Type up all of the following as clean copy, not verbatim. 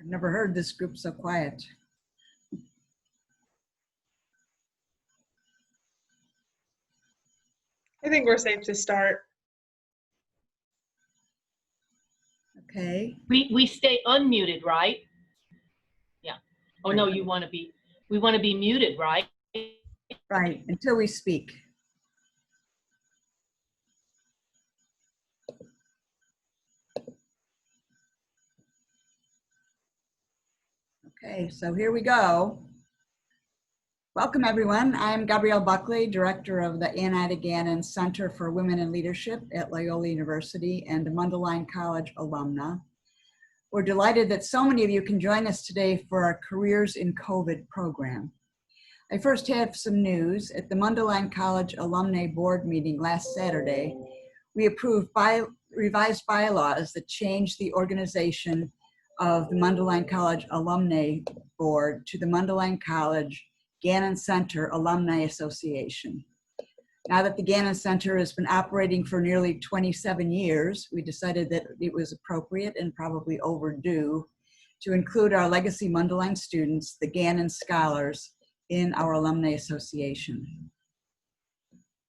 I've never heard this group so quiet. I think we're safe to start. Okay. We stay unmuted, right? Yeah. Oh no, we want to be muted, right? Right, until we speak. Okay, so here we go. Welcome everyone. I'm Gabrielle Buckley, Director of the Anna Gannon Center for Women in Leadership at Loyola University and the Mundelein College Alumna. We're delighted that so many of you can join us today for our Careers in COVID program. I first have some news. At the Mundelein College Alumnae Board meeting last Saturday, we approved revised bylaws that changed the organization of the Mundelein College Alumnae Board to the Mundelein College Gannon Center Alumni Association. Now that the Gannon Center has been operating for nearly 27 years, we decided that it was appropriate and probably overdue to include our legacy Mundelein students, the Gannon Scholars, in our Alumni Association.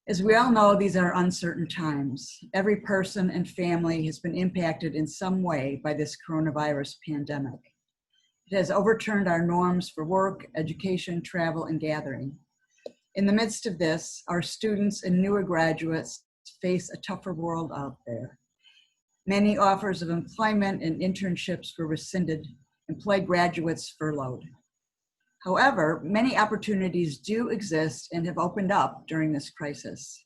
As we all know, these are uncertain times. Every person and family has been impacted in some way by this coronavirus pandemic. It has overturned our norms for work, education, travel, and gathering. In the midst of this, our students and newer graduates face a tougher world out there. Many offers of employment and internships were rescinded, employed graduates furloughed. However, many opportunities do exist and have opened up during this crisis.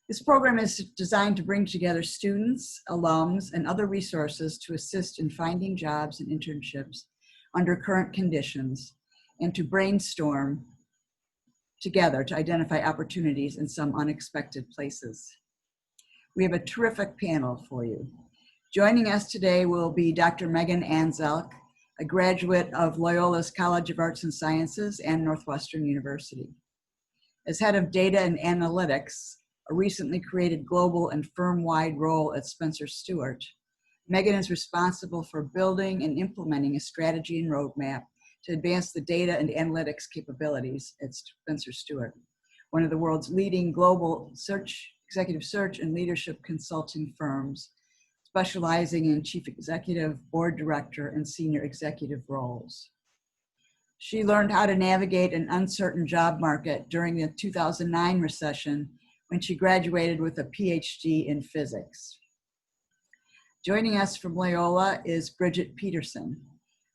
This program is designed to bring together students, alums, and other resources to assist in finding jobs and internships under current conditions and to brainstorm together to identify opportunities in some unexpected places. We have a terrific panel for you. Joining us today will be Dr. Megan Anzelk, a graduate of Loyola's College of Arts and Sciences and Northwestern University. As head of data and analytics, a recently created global and firm-wide role at Spencer Stuart, Megan is responsible for building and implementing a strategy and roadmap to advance the data and analytics capabilities at Spencer Stuart, one of the world's leading global executive search and leadership consulting firms, specializing in chief executive, board director, and senior executive roles. She learned how to navigate an uncertain job market during the 2009 recession when she graduated with a PhD in physics. Joining us from Loyola is Bridget Peterson.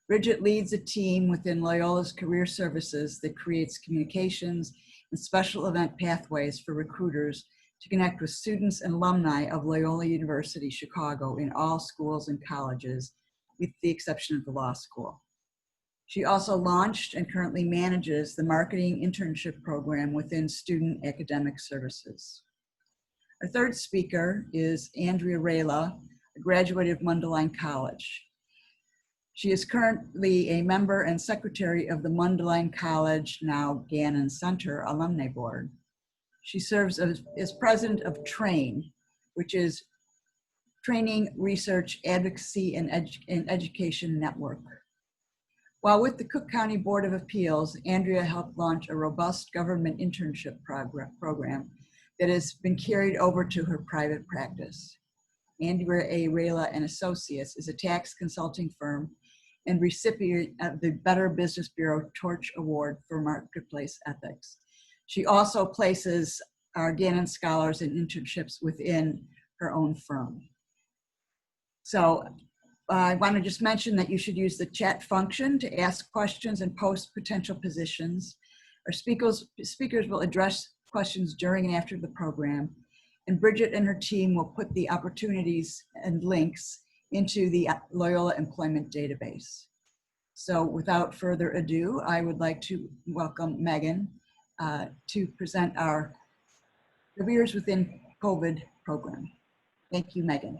Bridget leads a team within Loyola's Career Services that creates communications and special event pathways for recruiters to connect with students and alumni of Loyola University Chicago in all schools and colleges, with the exception of the law school. She also launched and currently manages the marketing internship program within Student Academic Services. Our third speaker is Andrea Rayla, a graduate of Mundelein College. She is currently a member and secretary of the Mundelein College, now Gannon Center Alumnae Board. She serves as president of TRAIN, which is Training, Research, Advocacy, and Education Network. While with the Cook County Board of Appeals, Andrea helped launch a robust government internship program that has been carried over to her private practice. Andrea A. Rayla and Associates is a tax consulting firm and recipient of the Better Business Bureau Torch Award for Marketplace Ethics. She also places our Gannon Scholars in internships within her own firm. So I want to just mention that you should use the chat function to ask questions and post potential positions. Our speakers will address questions during and after the program, and Bridget and her team will put the opportunities and links into the Loyola Employment Database. So without further ado, I would like to welcome Megan to present our Careers Within COVID program. Thank you, Megan.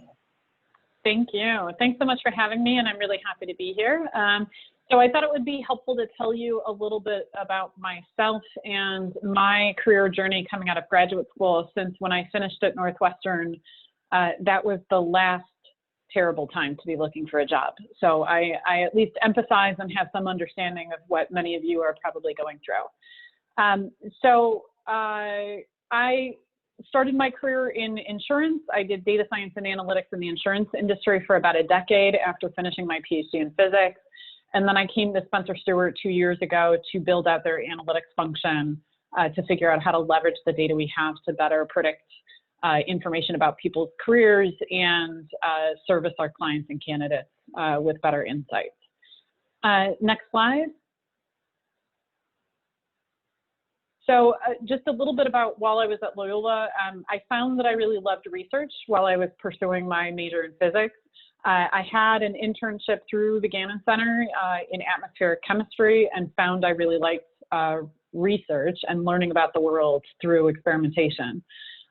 Thank you. Thanks so much for having me, and I'm really happy to be here. So I thought it would be helpful to tell you a little bit about myself and my career journey coming out of graduate school, since when I finished at Northwestern, that was the last terrible time to be looking for a job. So I at least empathize and have some understanding of what many of you are probably going through. I started my career in insurance. I did data science and analytics in the insurance industry for about a decade after finishing my PhD in physics. And then I came to Spencer Stuart 2 years ago to build out their analytics function to figure out how to leverage the data we have to better predict information about people's careers and service our clients and candidates with better insights. Next slide. So just a little bit about while I was at Loyola, I found that I really loved research while I was pursuing my major in physics. I had an internship through the Gannon Center in atmospheric chemistry and found I really liked research and learning about the world through experimentation.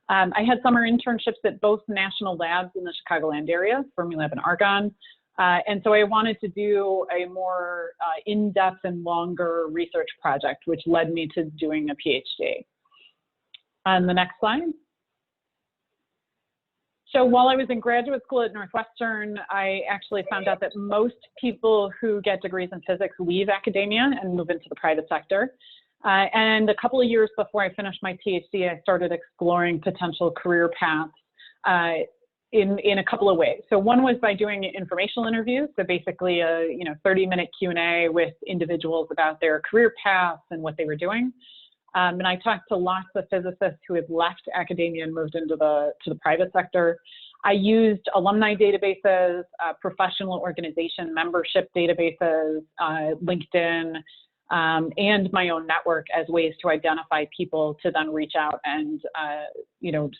I had summer internships at both national labs in the Chicagoland area, Fermilab and Argonne. And so I wanted to do a more in-depth and longer research project, which led me to doing a PhD. On the next slide. So while I was in graduate school at Northwestern, I actually found out that most people who get degrees in physics leave academia and move into the private sector. And a couple of years before I finished my PhD, I started exploring potential career paths in a couple of ways. So one was by doing informational interviews, so basically a 30-minute Q&A with individuals about their career paths and what they were doing. And I talked to lots of physicists who had left academia and moved into the private sector. I used alumni databases, professional organization membership databases, LinkedIn, and my own network as ways to identify people to then reach out and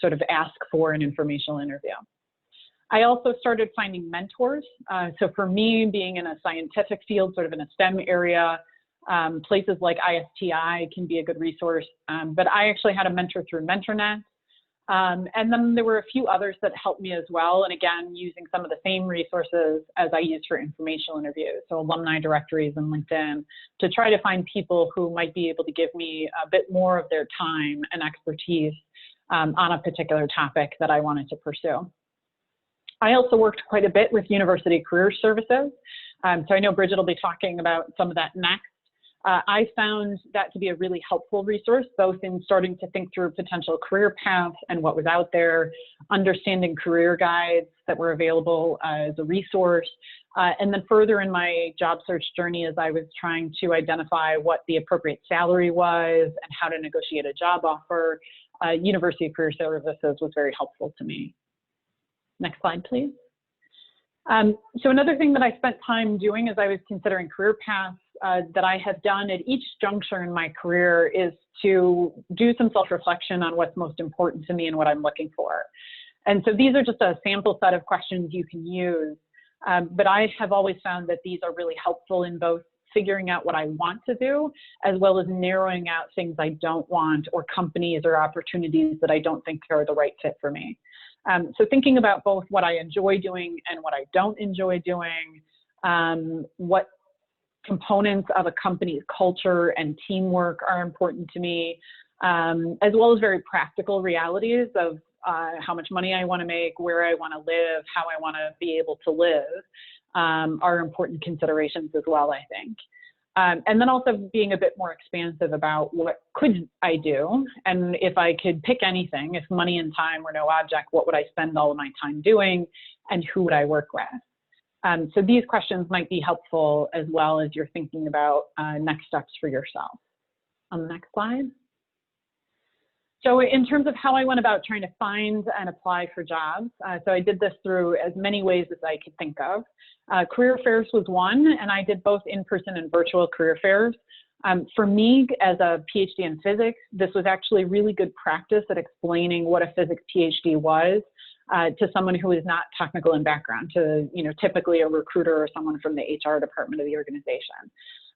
sort of ask for an informational interview. I also started finding mentors. So for me, being in a scientific field, sort of in a STEM area, places like ISTI can be a good resource. But I actually had a mentor through MentorNet. And then there were a few others that helped me as well. And again, using some of the same resources as I use for informational interviews. So alumni directories and LinkedIn to try to find people who might be able to give me a bit more of their time and expertise on a particular topic that I wanted to pursue. I also worked quite a bit with University Career Services. So I know Bridget will be talking about some of that next. I found that to be a really helpful resource, both in starting to think through potential career paths and what was out there, understanding career guides that were available as a resource, and then further in my job search journey as I was trying to identify what the appropriate salary was and how to negotiate a job offer, University Career Services was very helpful to me. Next slide, please. So another thing that I spent time doing as I was considering career paths that I have done at each juncture in my career is to do some self-reflection on what's most important to me and what I'm looking for. And so these are just a sample set of questions you can use, but I have always found that these are really helpful in both figuring out what I want to do, as well as narrowing out things I don't want or companies or opportunities that I don't think are the right fit for me. So thinking about both what I enjoy doing and what I don't enjoy doing, what components of a company's culture and teamwork are important to me, as well as very practical realities of how much money I want to make, where I want to live, how I want to be able to live, are important considerations as well, I think. And then also being a bit more expansive about what could I do, and if I could pick anything, if money and time were no object, what would I spend all of my time doing, and who would I work with? So these questions might be helpful as well as you're thinking about next steps for yourself. On the next slide. So in terms of how I went about trying to find and apply for jobs, so I did this through as many ways as I could think of. Career fairs was one, and I did both in-person and virtual career fairs. For me, as a PhD in physics, this was actually really good practice at explaining what a physics PhD was to someone who is not technical in background, to typically a recruiter or someone from the HR department of the organization.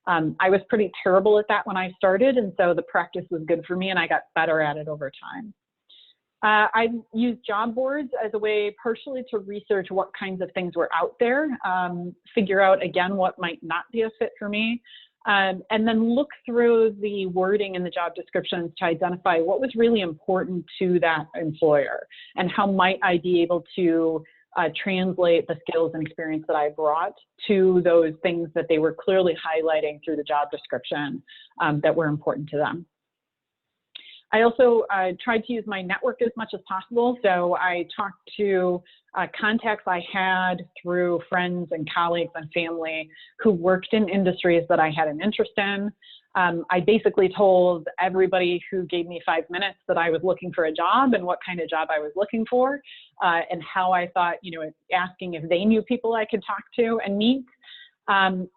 I was pretty terrible at that when I started, and so the practice was good for me, and I got better at it over time. I used job boards as a way partially to research what kinds of things were out there, figure out, again, what might not be a fit for me, and then look through the wording in the job descriptions to identify what was really important to that employer and how might I be able to translate the skills and experience that I brought to those things that they were clearly highlighting through the job description that were important to them. I also tried to use my network as much as possible. So I talked to contacts I had through friends and colleagues and family who worked in industries that I had an interest in. I basically told everybody who gave me 5 minutes that I was looking for a job and what kind of job I was looking for, and how I thought, asking if they knew people I could talk to and meet.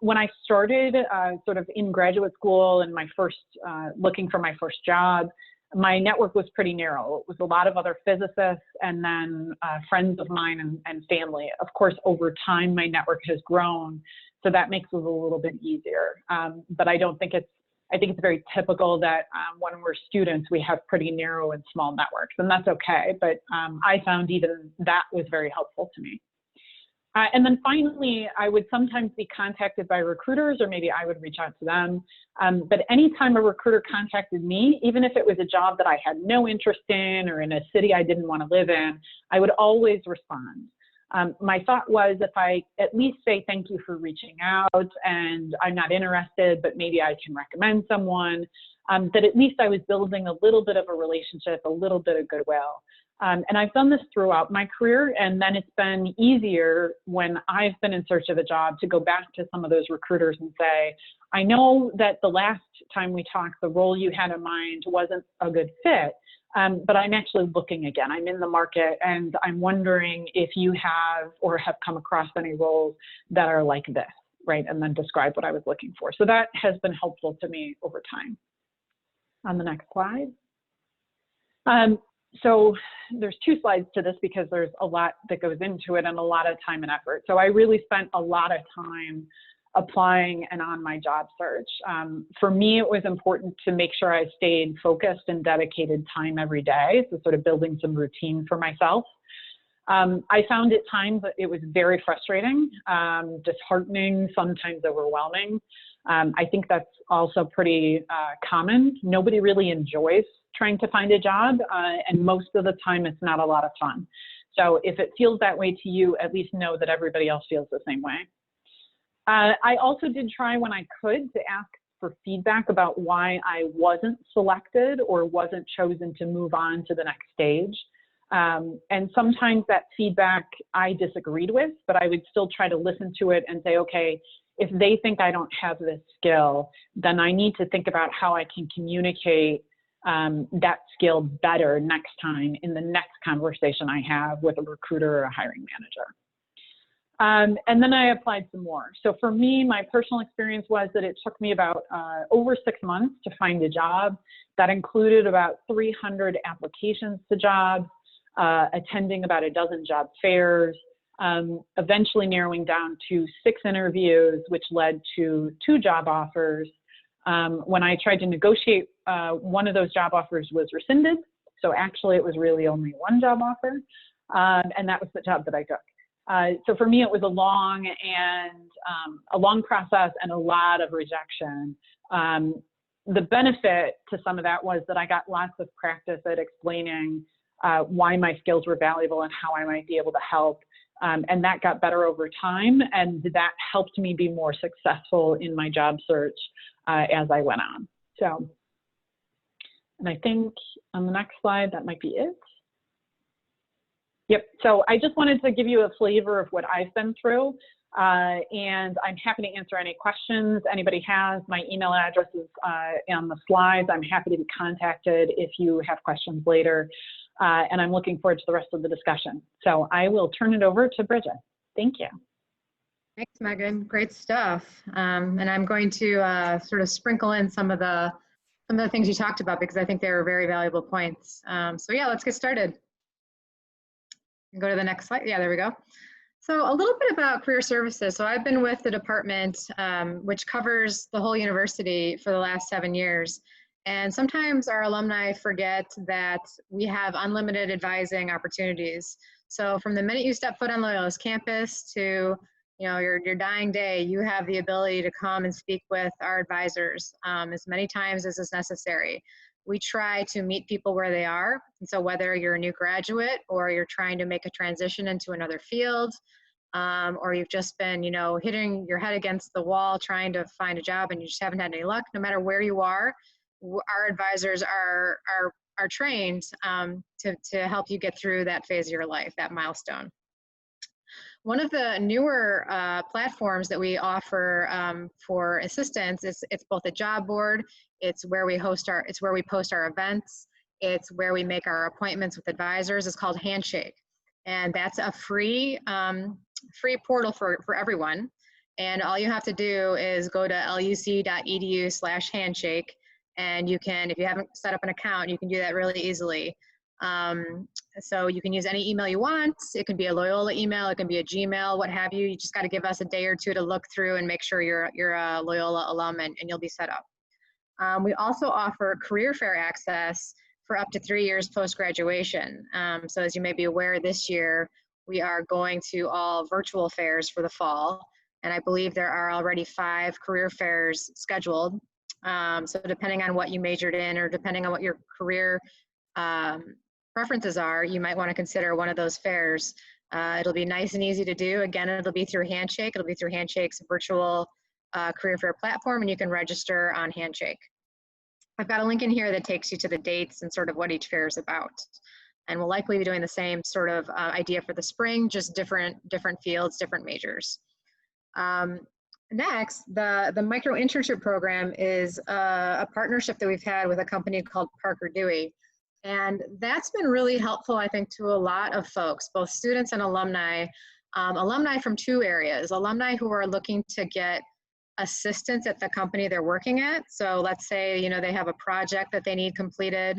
When I started sort of in graduate school and my first, looking for my first job, my network was pretty narrow. It was a lot of other physicists and then friends of mine and family. Of course, over time, my network has grown, so that makes it a little bit easier. But I think it's very typical that when we're students, we have pretty narrow and small networks, and that's okay. But I found even that was very helpful to me. And then finally, I would sometimes be contacted by recruiters, or maybe I would reach out to them. But anytime a recruiter contacted me, even if it was a job that I had no interest in or in a city I didn't want to live in, I would always respond. My thought was, if I at least say thank you for reaching out and I'm not interested, but maybe I can recommend someone, that at least I was building a little bit of a relationship, a little bit of goodwill. And I've done this throughout my career, and then it's been easier when I've been in search of a job to go back to some of those recruiters and say, I know that the last time we talked, the role you had in mind wasn't a good fit, but I'm actually looking again. I'm in the market, and I'm wondering if you have or have come across any roles that are like this, right? And then describe what I was looking for. So that has been helpful to me over time. On the next slide. So there's 2 slides to this because there's a lot that goes into it and a lot of time and effort. So I really spent a lot of time applying and on my job search. For me, it was important to make sure I stayed focused and dedicated time every day, so sort of building some routine for myself. I found at times that it was very frustrating, disheartening, sometimes overwhelming. I think that's also pretty common. Nobody really enjoys trying to find a job, and most of the time it's not a lot of fun. So if it feels that way to you, at least know that everybody else feels the same way. I also did try when I could to ask for feedback about why I wasn't selected or wasn't chosen to move on to the next stage. And sometimes that feedback I disagreed with, but I would still try to listen to it and say, okay, if they think I don't have this skill, then I need to think about how I can communicate that skill better next time in the next conversation I have with a recruiter or a hiring manager. And then I applied some more. So for me, my personal experience was that it took me about over 6 months to find a job. That included about 300 applications to jobs, attending about a dozen job fairs, eventually narrowing down to 6 interviews, which led to 2 job offers. When I tried to negotiate, one of those job offers was rescinded. So actually it was really only 1 job offer, and that was the job that I took. So for me, it was a long process and a lot of rejection. The benefit to some of that was that I got lots of practice at explaining why my skills were valuable and how I might be able to help. And that got better over time, and that helped me be more successful in my job search as I went on. So, and I think on the next slide, that might be it. Yep, so I just wanted to give you a flavor of what I've been through, and I'm happy to answer any questions anybody has. My email address is on the slides. I'm happy to be contacted if you have questions later, and I'm looking forward to the rest of the discussion. So I will turn it over to Bridget. Thank you. Thanks, Megan. Great stuff. And I'm going to sort of sprinkle in some of the things you talked about because I think they were very valuable points. So yeah, let's get started. Go to the next slide. Yeah, there we go. So a little bit about career services. So I've been with the department, which covers the whole university for the last 7 years. And sometimes our alumni forget that we have unlimited advising opportunities. So from the minute you step foot on Loyola's campus to your dying day, you have the ability to come and speak with our advisors as many times as is necessary. we try to meet people where they are. And so whether you're a new graduate or you're trying to make a transition into another field, or you've just been, hitting your head against the wall trying to find a job and you just haven't had any luck, no matter where you are, our advisors are trained to help you get through that phase of your life, that milestone. One of the newer platforms that we offer for assistance is it's both a job board. It's where we post our events. It's where we make our appointments with advisors. It's called Handshake, and that's a free portal for everyone. And all you have to do is go to luc.edu/handshake, and you can, if you haven't set up an account, you can do that really easily. So you can use any email you want. It can be a Loyola email, it can be a Gmail, what have you. You just got to give us a day or two to look through and make sure you're a Loyola alum, and you'll be set up. We also offer career fair access for up to 3 years post-graduation. So as you may be aware, this year we are going to all virtual fairs for the fall, and I believe there are already 5 career fairs scheduled. So depending on what you majored in, or depending on what your career preferences are, you might want to consider one of those fairs. It'll be nice and easy to do. Again, it'll be through Handshake. It'll be through Handshake's virtual career fair platform, and you can register on Handshake. I've got a link in here that takes you to the dates and sort of what each fair is about. And we'll likely be doing the same sort of idea for the spring, just different fields, different majors. Next, the micro internship program is a partnership that we've had with a company called Parker Dewey. And that's been really helpful, I think, to a lot of folks, both students and alumni. Alumni from 2 areas: alumni who are looking to get assistance at the company they're working at. So let's say, they have a project that they need completed,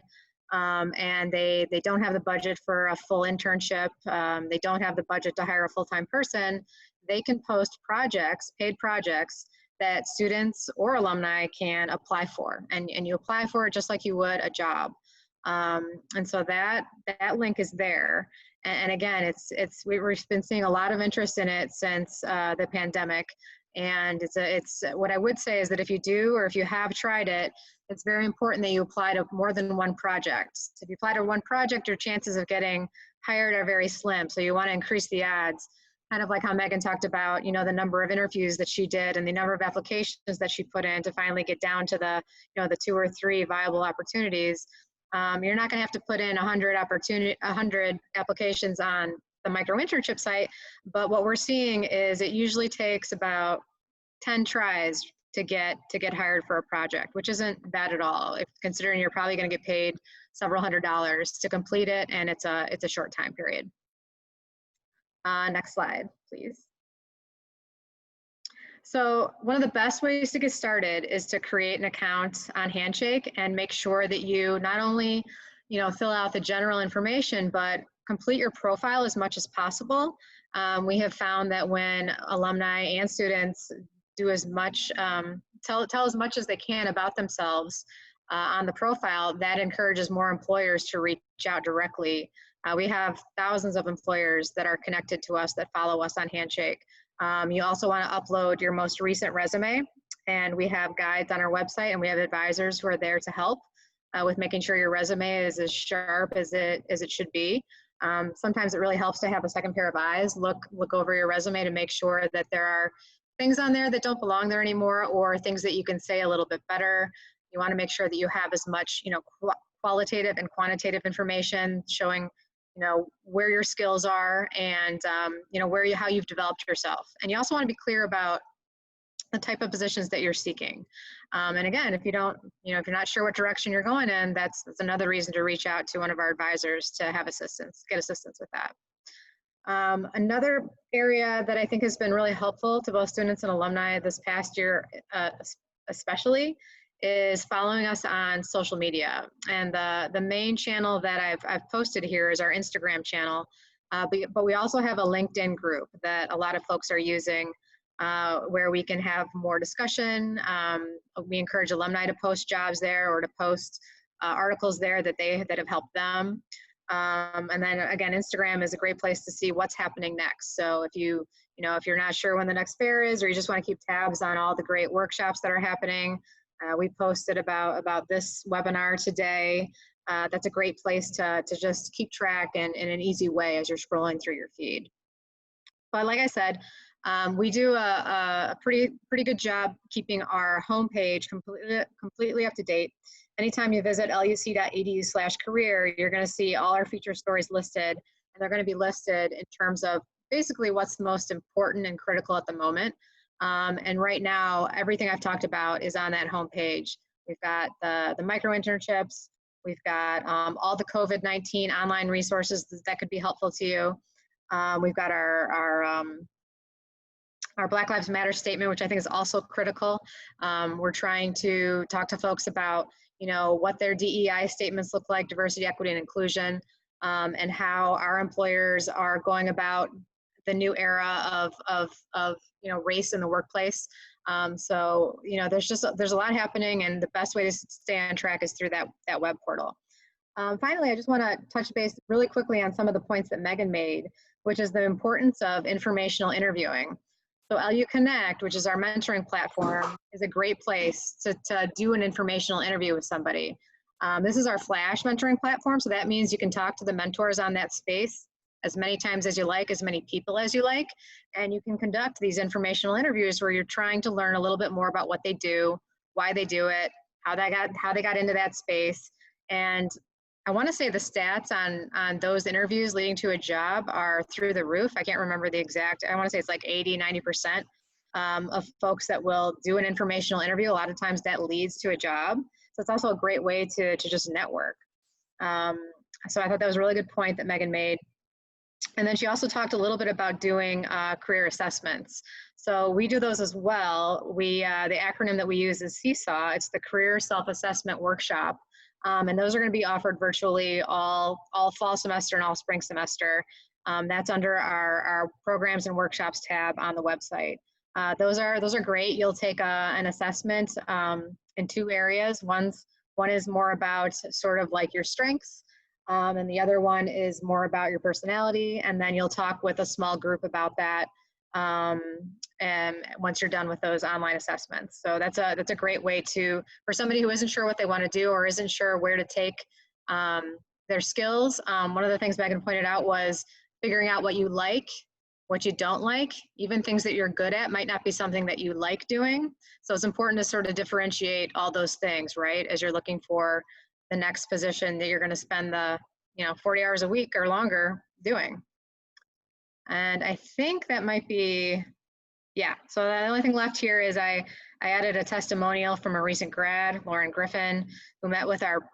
and they don't have the budget for a full internship. They don't have the budget to hire a full-time person. They can post projects, paid projects, that students or alumni can apply for. And you apply for it just like you would a job. And so that link is there. And again, we've been seeing a lot of interest in it since the pandemic. And it's what I would say is that if you do, or if you have tried it, it's very important that you apply to more than one project. So if you apply to one project, your chances of getting hired are very slim. So you want to increase the odds, kind of like how Megan talked about, the number of interviews that she did and the number of applications that she put in to finally get down to the 2 or 3 viable opportunities. You're not going to have to put in 100 applications on the micro internship site, but what we're seeing is it usually takes about 10 tries to get hired for a project, which isn't bad at all, considering you're probably going to get paid several $100s to complete it, and it's a short time period. Next slide, please. So one of the best ways to get started is to create an account on Handshake and make sure that you not only, fill out the general information, but complete your profile as much as possible. We have found that when alumni and students do as much, tell as much as they can about themselves on the profile, that encourages more employers to reach out directly. We have thousands of employers that are connected to us that follow us on Handshake. You also want to upload your most recent resume, and we have guides on our website, and we have advisors who are there to help with making sure your resume is as sharp as it should be. Sometimes it really helps to have a second pair of eyes, look over your resume to make sure that there are things on there that don't belong there anymore, or things that you can say a little bit better. You want to make sure that you have as much, qualitative and quantitative information showing, where your skills are and, how you've developed yourself. And you also want to be clear about the type of positions that you're seeking. And again, if you're not sure what direction you're going in, that's another reason to reach out to one of our advisors to get assistance with that. Another area that I think has been really helpful to both students and alumni this past year, especially, is following us on social media. And the main channel that I've posted here is our Instagram channel, but we also have a LinkedIn group that a lot of folks are using, where we can have more discussion. We encourage alumni to post jobs there, or to post articles there that have helped them. And then again, Instagram is a great place to see what's happening next. So if if you're not sure when the next fair is, or you just want to keep tabs on all the great workshops that are happening, We posted about this webinar today. That's a great place to just keep track in an easy way as you're scrolling through your feed. But like I said, we do a pretty good job keeping our homepage completely up to date. Anytime you visit luc.edu/career, you're going to see all our feature stories listed, and they're going to be listed in terms of basically what's most important and critical at the moment. And right now, everything I've talked about is on that homepage. We've got the micro internships. We've got all the COVID-19 online resources that could be helpful to you. We've got our Black Lives Matter statement, which I think is also critical. We're trying to talk to folks about, what their DEI statements look like, diversity, equity, and inclusion, and how our employers are going about the new era of race in the workplace. So there's a lot happening, and the best way to stay on track is through that web portal. Finally, I just want to touch base really quickly on some of the points that Megan made, which is the importance of informational interviewing. So LU Connect, which is our mentoring platform, is a great place to do an informational interview with somebody. This is our Flash mentoring platform, so that means you can talk to the mentors on that space as many times as you like, as many people as you like, and you can conduct these informational interviews where you're trying to learn a little bit more about what they do, why they do it, how they got into that space. And I want to say the stats on those interviews leading to a job are through the roof. I can't remember the exact, I want to say it's like 80–90% of folks that will do an informational interview. A lot of times that leads to a job. So it's also a great way to just network. So I thought that was a really good point that Megan made. And then she also talked a little bit about doing career assessments. So we do those as well. The acronym that we use is CSAW. It's the Career Self-Assessment Workshop. And those are going to be offered virtually all fall semester and all spring semester. That's under our programs and workshops tab on the website. Those are great. You'll take an assessment in two areas. One is more about sort of like your strengths, and the other one is more about your personality. And then you'll talk with a small group about that and once you're done with those online assessments. So that's a great way for somebody who isn't sure what they want to do or isn't sure where to take their skills. One of the things Megan pointed out was figuring out what you like, what you don't like. Even things that you're good at might not be something that you like doing. So it's important to sort of differentiate all those things, right? As you're looking for the next position that you're going to spend the 40 hours a week or longer doing. And I think that might be, yeah. So the only thing left here is I added a testimonial from a recent grad, Lauren Griffin, who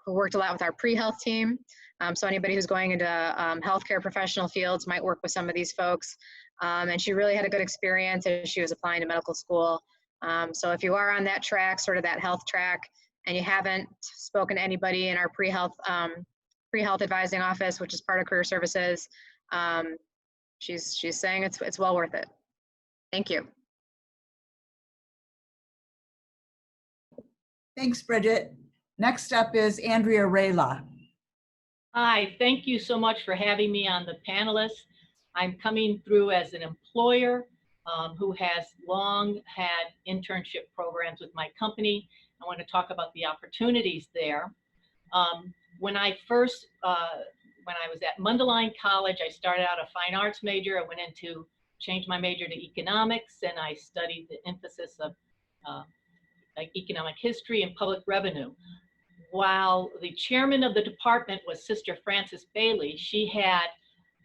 worked a lot with our pre-health team. So anybody who's going into healthcare professional fields might work with some of these folks. And she really had a good experience as she was applying to medical school. So if you are on that track, sort of that health track, and you haven't spoken to anybody in our pre-health advising office, which is part of career services, she's saying it's well worth it. Thank you. Thanks, Bridget. Next up is Andrea Rayla. Hi, thank you so much for having me on the panelists. I'm coming through as an employer who has long had internship programs with my company. I want to talk about the opportunities there. When I was at Mundelein College, I started out a fine arts major. I went into changed my major to economics, and I studied the emphasis of like economic history and public revenue. While the chairman of the department was Sister Frances Bailey, she had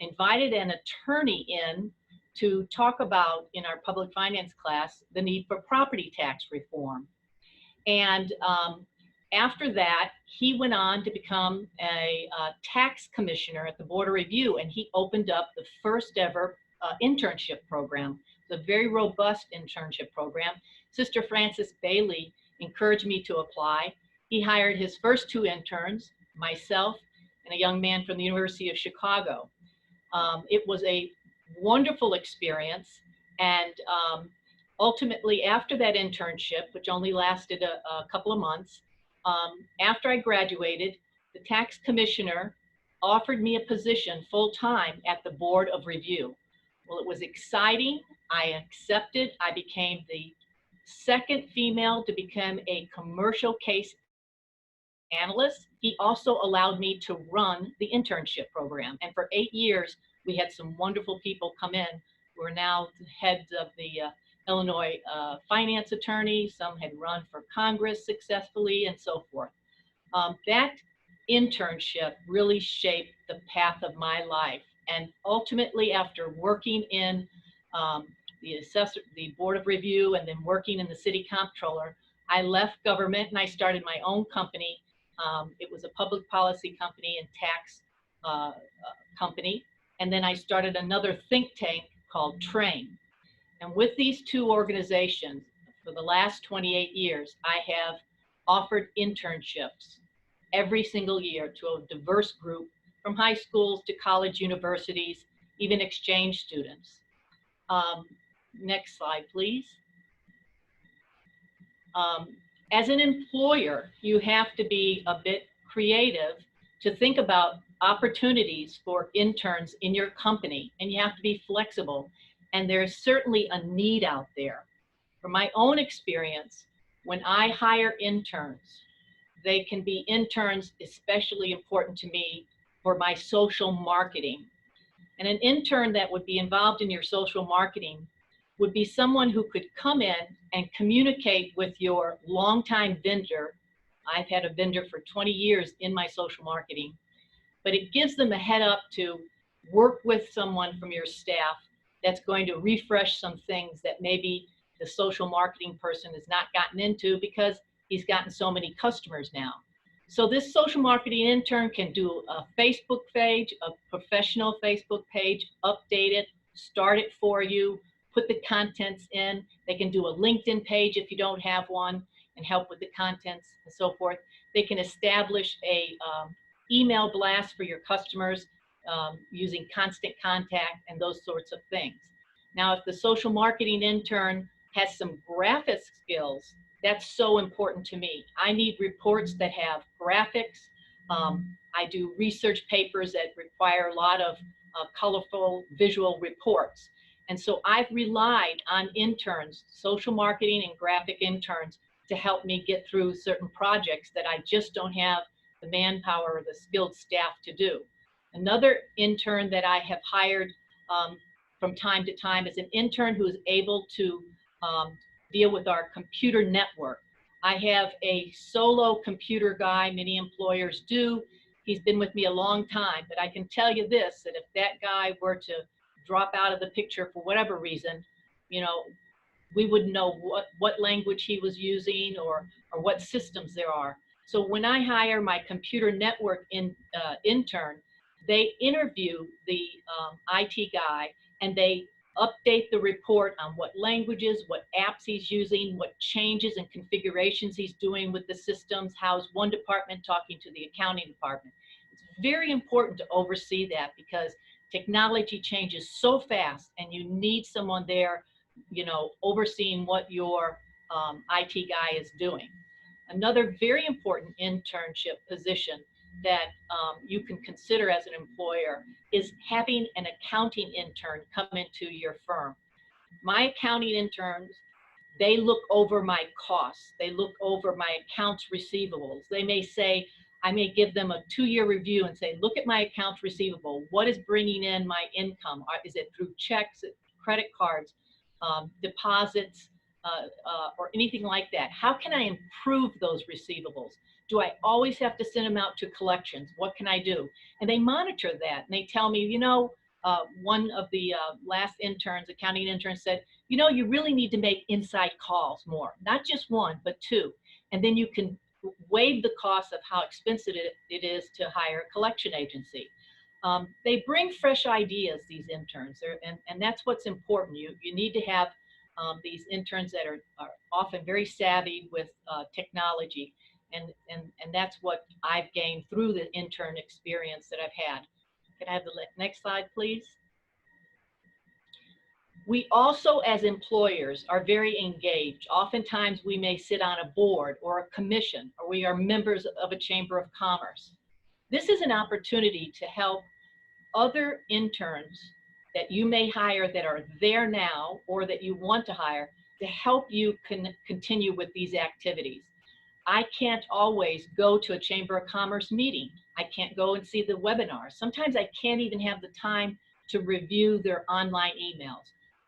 invited an attorney in to talk about, in our public finance class, the need for property tax reform. And after that, he went on to become a tax commissioner at the Board of Review, and he opened up the first ever internship program. It's a very robust internship program. Sister Frances Bailey encouraged me to apply. He hired his first two interns, myself and a young man from the University of Chicago. It was a wonderful experience, and ultimately after that internship, which only lasted a couple of months, after I graduated, the tax commissioner offered me a position full-time at the Board of Review. Well, it was exciting. I accepted. I became the second female to become a commercial case analyst. He also allowed me to run the internship program. And for 8 years, we had some wonderful people come in who are now heads of the Illinois finance attorney. Some had run for Congress successfully and so forth. That internship really shaped the path of my life. And ultimately, after working in the Board of Review and then working in the city comptroller, I left government and I started my own company. It was a public policy company and tax company. And then I started another think tank called Train. And with these two organizations, for the last 28 years, I have offered internships every single year to a diverse group, from high schools to college universities, even exchange students. Next slide, please. As an employer, you have to be a bit creative to think about opportunities for interns in your company, and you have to be flexible. And there's certainly a need out there. From my own experience, when I hire interns, they can be interns especially important to me for my social marketing. And an intern that would be involved in your social marketing would be someone who could come in and communicate with your longtime vendor. I've had a vendor for 20 years in my social marketing, but it gives them a head up to work with someone from your staff that's going to refresh some things that maybe the social marketing person has not gotten into because he's gotten so many customers now. So this social marketing intern can do a Facebook page, a professional Facebook page, update it, start it for you, put the contents in. They can do a LinkedIn page if you don't have one and help with the contents and so forth. They can establish a email blast for your customers using constant contact and those sorts of things. Now, if the social marketing intern has some graphic skills, that's so important to me. I need reports that have graphics. I do research papers that require a lot of colorful visual reports. And so I've relied on interns, social marketing and graphic interns, to help me get through certain projects that I just don't have the manpower or the skilled staff to do. Another intern that I have hired from time to time is an intern who is able to deal with our computer network. I have a solo computer guy, many employers do. He's been with me a long time, but I can tell you this, that if that guy were to drop out of the picture for whatever reason, you know, we wouldn't know what language he was using or what systems there are. So when I hire my computer network intern, they interview the IT guy and they update the report on what languages, what apps he's using, what changes and configurations he's doing with the systems, how's one department talking to the accounting department. It's very important to oversee that because technology changes so fast and you need someone there, you know, overseeing what your IT guy is doing. Another very important internship position that you can consider as an employer is having an accounting intern come into your firm. My accounting interns, they look over my costs. They look over my accounts receivables. They may say, I may give them a 2-year review and say, look at my accounts receivable. What is bringing in my income? Is it through checks, credit cards, deposits, or anything like that? How can I improve those receivables? Do I always have to send them out to collections? What can I do? And they monitor that and they tell me, you know, one of the last interns, accounting interns said, you know, you really need to make inside calls more, not just one, but 2. And then you can waive the cost of how expensive it is to hire a collection agency. They bring fresh ideas, these interns, and that's what's important. You need to have these interns that are often very savvy with technology, and that's what I've gained through the intern experience that I've had. Can I have the next slide, please? We also, as employers, are very engaged. Oftentimes, we may sit on a board or a commission, or we are members of a chamber of commerce. This is an opportunity to help other interns that you may hire that are there now or that you want to hire to help you continue with these activities. I can't always go to a Chamber of Commerce meeting. I can't go and see the webinars. Sometimes I can't even have the time to review their online emails.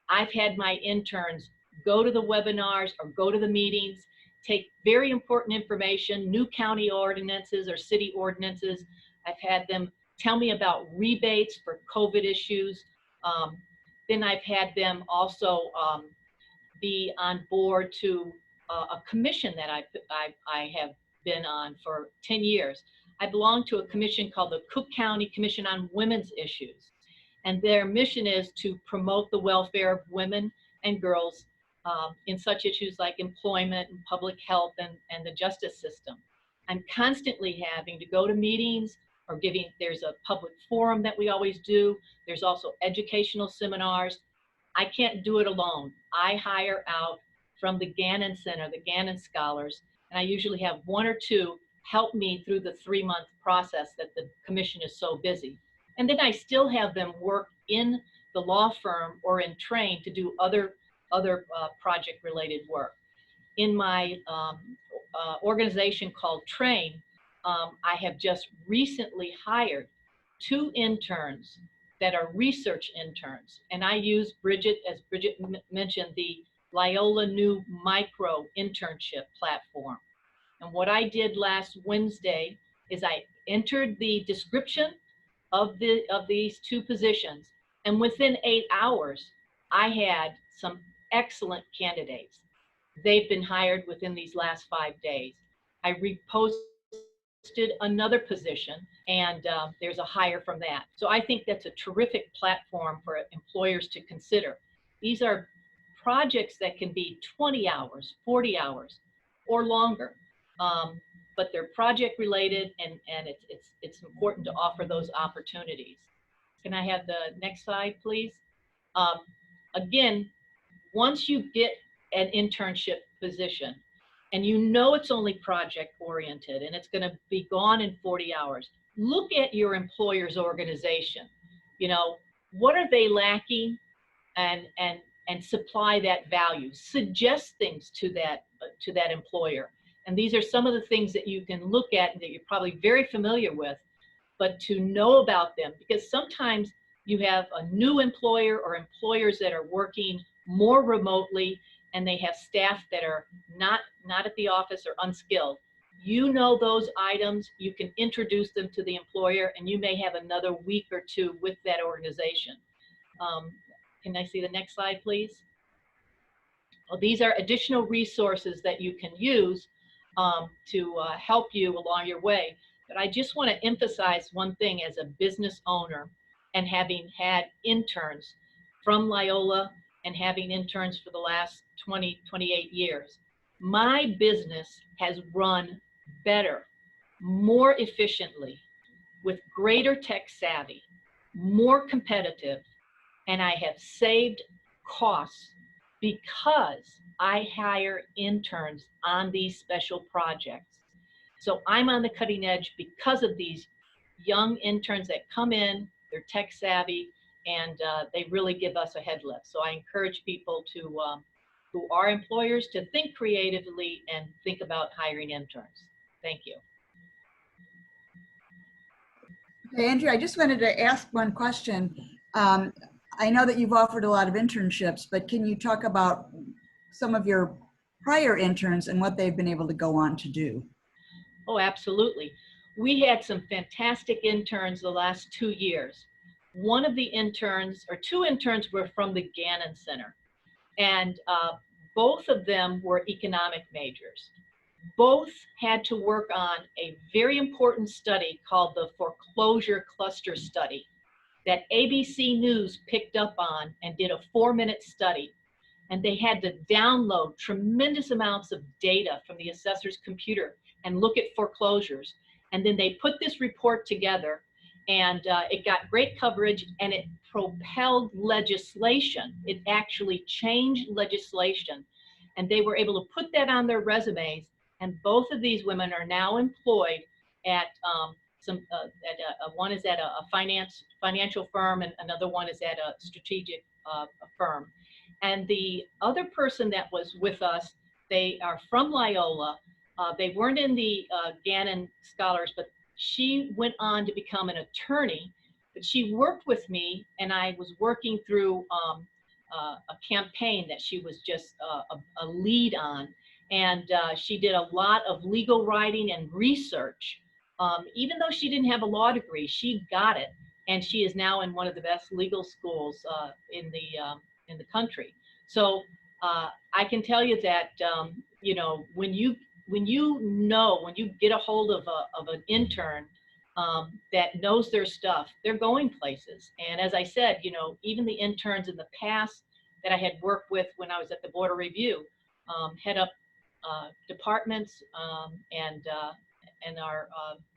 I've had my interns go to the webinars or go to the meetings, take very important information, new county ordinances or city ordinances. I've had them tell me about rebates for COVID issues. Then I've had them also be on board to a commission that I have been on for 10 years. I belong to a commission called the Cook County Commission on Women's Issues. And their mission is to promote the welfare of women and girls in such issues like employment and public health and the justice system. I'm constantly having to go to meetings or there's a public forum that we always do. There's also educational seminars. I can't do it alone. I hire out from the Gannon Center, the Gannon Scholars, and I usually have one or two help me through the 3-month process that the commission is so busy. And then I still have them work in the law firm or in Train to do other project related work. In my organization called Train, I have just recently hired 2 interns that are research interns. And I use Bridget, as Bridget mentioned, the Loyola New Micro Internship platform. And what I did last Wednesday is I entered the description of these 2 positions. And within 8 hours, I had some excellent candidates. They've been hired within these last 5 days. I reposted another position and there's a hire from that. So I think that's a terrific platform for employers to consider. These are projects that can be 20 hours, 40 hours or longer, but they're project related and it's important to offer those opportunities. Can I have the next slide, please? Again, once you get an internship position, and you know it's only project oriented and it's going to be gone in 40 hours, look at your employer's organization. You know, what are they lacking and supply that value. Suggest things to that employer. And these are some of the things that you can look at and that you're probably very familiar with, but to know about them, because sometimes you have a new employer or employers that are working more remotely and they have staff that are not at the office or unskilled. You know those items, you can introduce them to the employer, and you may have another week or 2 with that organization. Can I see the next slide, please? Well, these are additional resources that you can use to help you along your way. But I just want to emphasize one thing as a business owner and having had interns from Loyola and having interns for the last 28 years. My business has run better, more efficiently, with greater tech savvy, more competitive, and I have saved costs because I hire interns on these special projects. So I'm on the cutting edge because of these young interns that come in, they're tech savvy, and they really give us a head lift. So I encourage people to, who are employers, to think creatively and think about hiring interns. Thank you. Okay, Andrea, I just wanted to ask one question. I know that you've offered a lot of internships, but can you talk about some of your prior interns and what they've been able to go on to do? Oh, absolutely. We had some fantastic interns the last 2 years. One of the interns, or 2 interns, were from the Gannon Center, and both of them were economic majors. Both had to work on a very important study called the foreclosure cluster study that ABC News picked up on and did a 4-minute study. And they had to download tremendous amounts of data from the assessor's computer and look at foreclosures. And then they put this report together, and it got great coverage, and it propelled legislation. It actually changed legislation, and they were able to put that on their resumes. And both of these women are now employed at one is at a financial firm, and another one is at a strategic firm. And the other person that was with us, they are from Loyola. They weren't in the Gannon Scholars, but she went on to become an attorney. But she worked with me, and I was working through a campaign that she was just a lead on. And she did a lot of legal writing and research. Even though she didn't have a law degree, she got it. And she is now in one of the best legal schools in the country. So I can tell you that, you know, when you get a hold of an intern that knows their stuff, they're going places. And as I said, you know, even the interns in the past that I had worked with when I was at the Board of Review, head up departments and are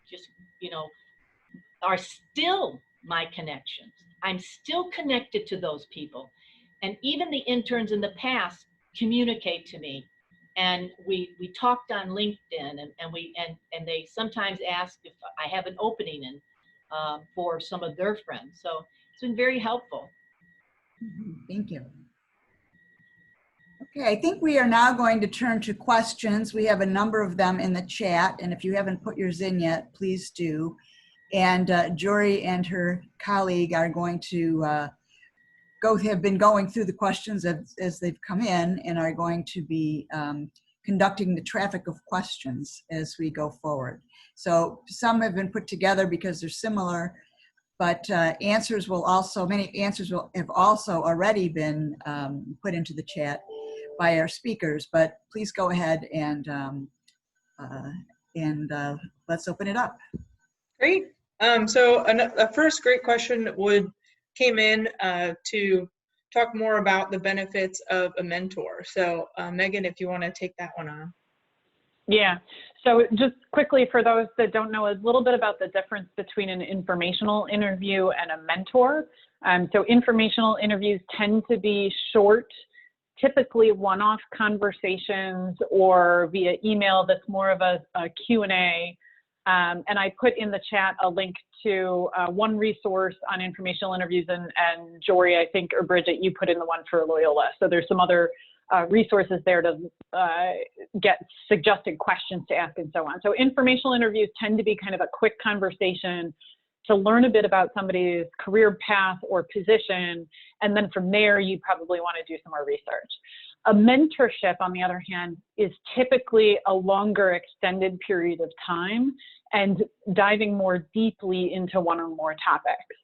just, you know, are still my connections. I'm still connected to those people. And even the interns in the past communicate to me. And we talked on LinkedIn, and they sometimes ask if I have an opening in for some of their friends. So it's been very helpful. Thank you. Okay, I think we are now going to turn to questions. We have a number of them in the chat, and if you haven't put yours in yet, please do. And Jory and her colleague are going to have been going through the questions as they've come in, and are going to be conducting the traffic of questions as we go forward. So some have been put together because they're similar, but many answers have also already been put into the chat by our speakers. But please go ahead and let's open it up. Great. So a first great question came in to talk more about the benefits of a mentor. So Megan, if you want to take that one on. Yeah, so just quickly for those that don't know a little bit about the difference between an informational interview and a mentor. So informational interviews tend to be short, typically one-off conversations or via email that's more of a Q&A. And I put in the chat a link to one resource on informational interviews, and Jory, I think, or Bridget, you put in the one for Loyola. So there's some other resources there to get suggested questions to ask and so on. So informational interviews tend to be kind of a quick conversation to learn a bit about somebody's career path or position, and then from there you probably want to do some more research. A mentorship, on the other hand, is typically a longer extended period of time and diving more deeply into one or more topics.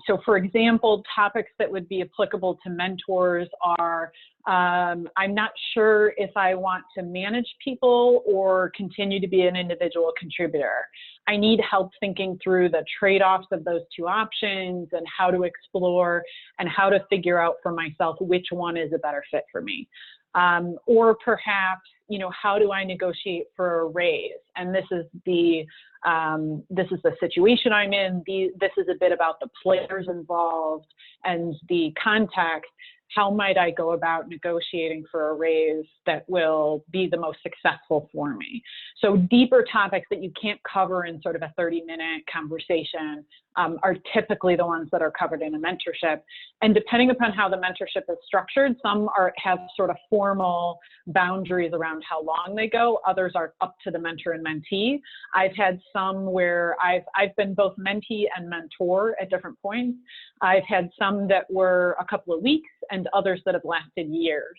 So for example, topics that would be applicable to mentors are, I'm not sure if I want to manage people or continue to be an individual contributor. I need help thinking through the trade-offs of those two options and how to explore and how to figure out for myself which one is a better fit for me. Or perhaps, you know, how do I negotiate for a raise? And this is the situation I'm in. This is a bit about the players involved and the context. How might I go about negotiating for a raise that will be the most successful for me? So deeper topics that you can't cover in sort of a 30-minute conversation are typically the ones that are covered in a mentorship. And depending upon how the mentorship is structured, some have sort of formal boundaries around how long they go. Others are up to the mentor and mentee. I've had some where I've been both mentee and mentor at different points. I've had some that were a couple of weeks and others that have lasted years.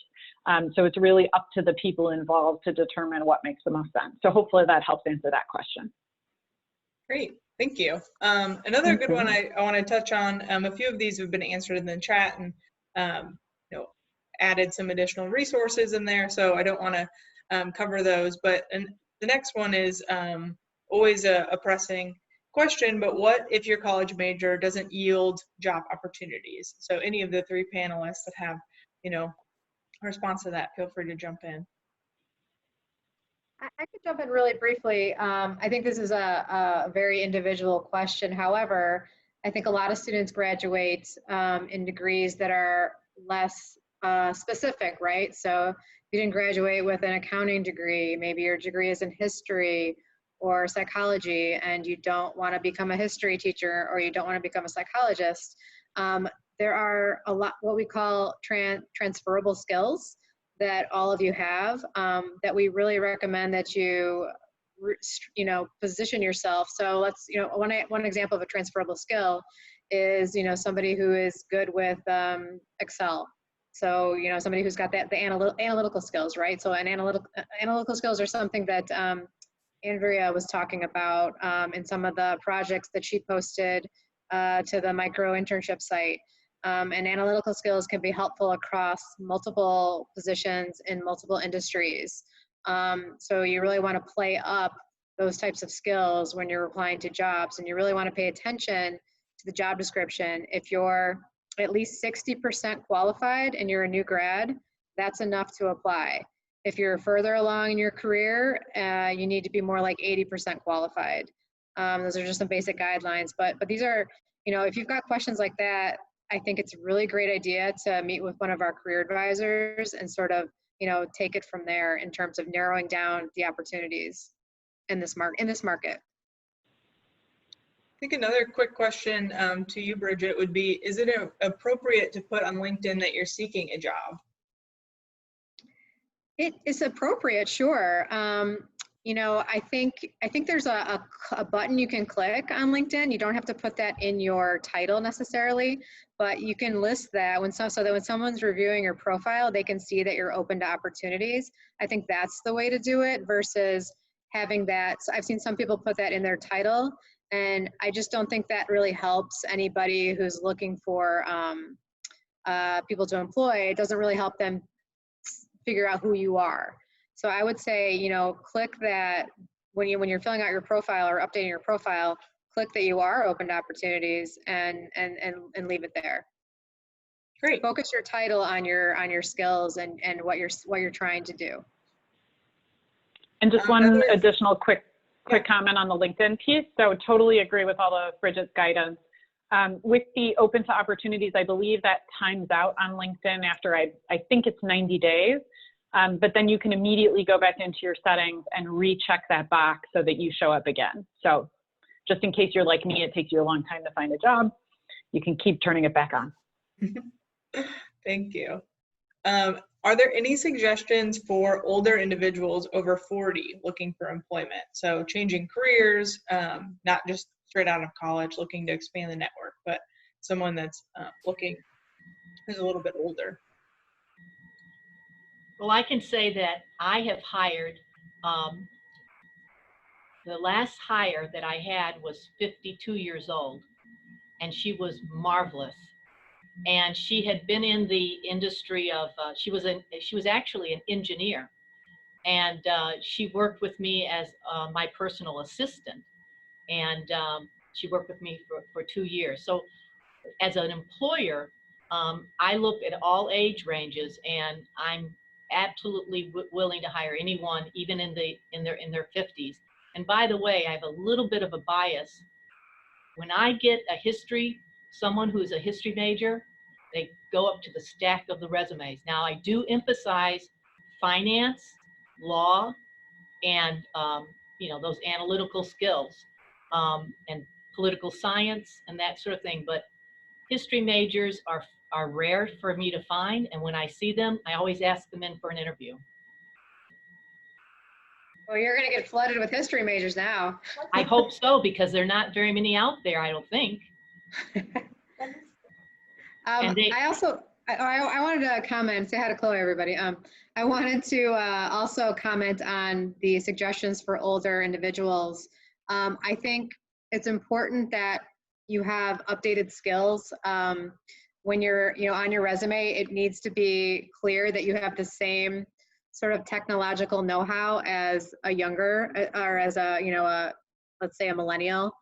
So it's really up to the people involved to determine what makes the most sense. So hopefully that helps answer that question. Great, thank you. Another good one I want to touch on, a few of these have been answered in the chat, and you know, added some additional resources in there, so I don't want to cover those. But the next one is always a pressing question, but what if your college major doesn't yield job opportunities? So any of the three panelists that have, you know, a response to that, feel free to jump in. I could jump in really briefly. I think this is a very individual question. However, I think a lot of students graduate in degrees that are less specific, right? So if you didn't graduate with an accounting degree, maybe your degree is in history or psychology, and you don't want to become a history teacher or you don't want to become a psychologist, there are a lot what we call transferable skills that all of you have, that we really recommend that you position yourself. So let's, one example of a transferable skill is, somebody who is good with Excel. So, somebody who's got the analytical skills, right? So analytical skills are something that Andrea was talking about in some of the projects that she posted to the micro internship site. And analytical skills can be helpful across multiple positions in multiple industries. So you really want to play up those types of skills when you're applying to jobs, and you really want to pay attention to the job description. If you're at least 60% qualified and you're a new grad, that's enough to apply. If you're further along in your career, you need to be more like 80% qualified. Those are just some basic guidelines, but these are, if you've got questions like that, I think it's a really great idea to meet with one of our career advisors and sort of, take it from there in terms of narrowing down the opportunities in this market. I think another quick question to you, Bridget, would be, is it appropriate to put on LinkedIn that you're seeking a job? It is appropriate, sure. I think there's a button you can click on LinkedIn. You don't have to put that in your title necessarily, but you can list that so that when someone's reviewing your profile, they can see that you're open to opportunities. I think that's the way to do it versus having that. So I've seen some people put that in their title, and I just don't think that really helps anybody who's looking for people to employ. It doesn't really help them figure out who you are. So I would say, click that when you're filling out your profile or updating your profile, click that you are open to opportunities and leave it there. Great. Focus your title on your skills and what you're trying to do. And just one additional quick comment on the LinkedIn piece. So totally agree with all of Bridget's guidance. With the open to opportunities, I believe that times out on LinkedIn after I think it's 90 days. But then you can immediately go back into your settings and recheck that box so that you show up again. So just in case you're like me, it takes you a long time to find a job, you can keep turning it back on. Thank you. Are there any suggestions for older individuals over 40 looking for employment? So changing careers, not just straight out of college looking to expand the network, but someone that's who's a little bit older. Well, I can say that I have hired, the last hire that I had was 52 years old, and she was marvelous. And she had been in the industry of, she was actually an engineer, and she worked with me as my personal assistant, and she worked with me for 2 years. So as an employer, I look at all age ranges, and I'm absolutely willing to hire anyone, even in their 50s. And by the way, I have a little bit of a bias. When I get someone who's a history major, they go up to the stack of the resumes. Now, I do emphasize finance, law, and those analytical skills, and political science and that sort of thing. But history majors are rare for me to find, and when I see them, I always ask them in for an interview. Well, you're going to get flooded with history majors now. I hope so, because there are not very many out there, I don't think. I wanted to comment, say hi to Chloe, everybody. I wanted to also comment on the suggestions for older individuals. I think it's important that you have updated skills. When you're on your resume, it needs to be clear that you have the same sort of technological know-how as a younger, or as let's say a millennial,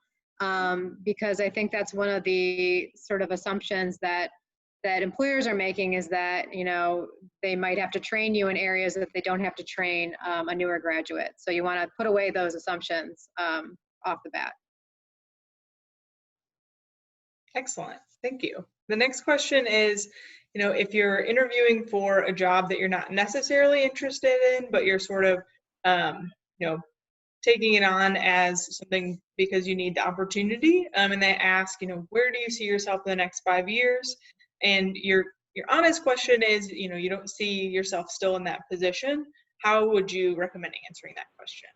because I think that's one of the sort of assumptions that employers are making, is that they might have to train you in areas that they don't have to train a newer graduate. So you want to put away those assumptions off the bat. Excellent. Thank you. The next question is, if you're interviewing for a job that you're not necessarily interested in, but you're sort of, taking it on as something because you need the opportunity, and they ask, where do you see yourself in the next 5 years? and your honest question is, you don't see yourself still in that position, how would you recommend answering that question?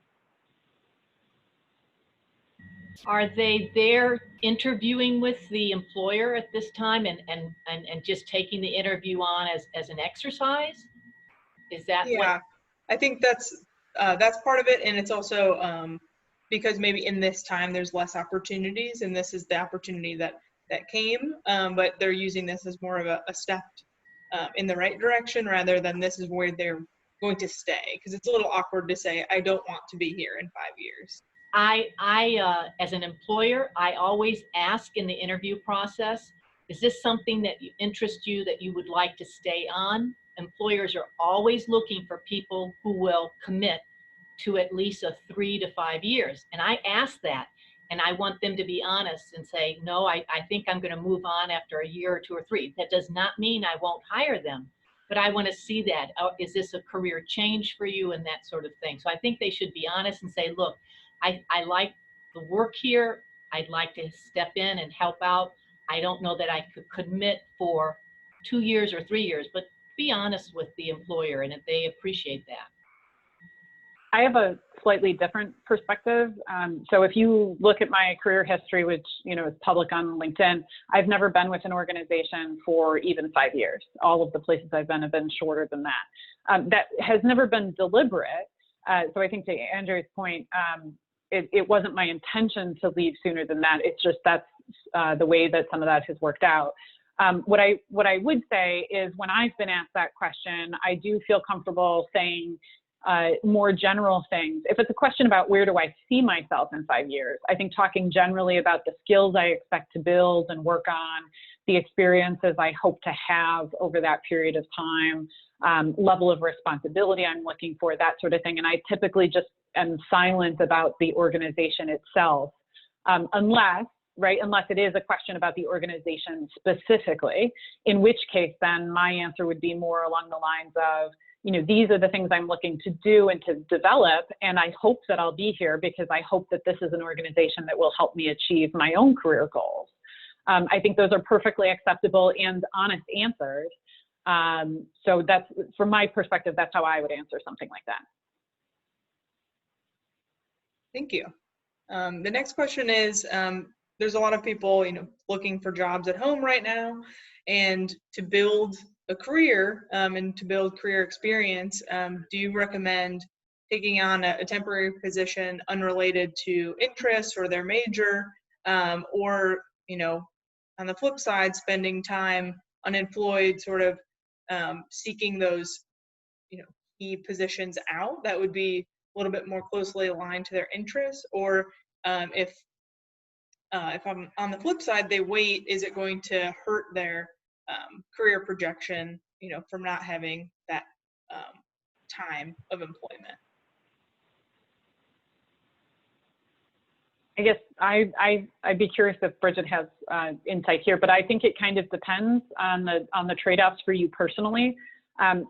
Are they there interviewing with the employer at this time and just taking the interview on as an exercise? Is that Yeah, I think that's part of it, and it's also because maybe in this time there's less opportunities, and this is the opportunity that came, but they're using this as more of a step in the right direction rather than this is where they're going to stay, because it's a little awkward to say I don't want to be here in 5 years. I as an employer, I always ask in the interview process, is this something that interests you that you would like to stay on? Employers are always looking for people who will commit to at least a 3 to 5 years. And I ask that, and I want them to be honest and say, no, I think I'm going to move on after a year or 2 or 3. That does not mean I won't hire them, but I want to see that. Oh, is this a career change for you, and that sort of thing. So I think they should be honest and say, look, I like the work here. I'd like to step in and help out. I don't know that I could commit for 2 years or 3 years, but be honest with the employer, and if they appreciate that. I have a slightly different perspective. So if you look at my career history, which is public on LinkedIn, I've never been with an organization for even 5 years. All of the places I've been have been shorter than that. That has never been deliberate. So I think to Andrew's point, it wasn't my intention to leave sooner than that. It's just that's the way that some of that has worked out. What I would say is when I've been asked that question, I do feel comfortable saying more general things. If it's a question about where do I see myself in 5 years, I think talking generally about the skills I expect to build and work on, the experiences I hope to have over that period of time, level of responsibility I'm looking for, that sort of thing. And I typically just am silent about the organization itself, unless it is a question about the organization specifically, in which case then my answer would be more along the lines of, these are the things I'm looking to do and to develop, and I hope that I'll be here because I hope that this is an organization that will help me achieve my own career goals. I think those are perfectly acceptable and honest answers. So that's, from my perspective, that's how I would answer something like that. Thank you. The next question is, there's a lot of people, looking for jobs at home right now, and to build a career and to build career experience, do you recommend taking on a temporary position unrelated to interests or their major, or, on the flip side, spending time unemployed, sort of seeking those, key positions out that would be a little bit more closely aligned to their interests? Or if I'm on the flip side, they wait, is it going to hurt their career projection, from not having that time of employment? I guess I'd be curious if Bridget has insight here, but I think it kind of depends on the trade-offs for you personally.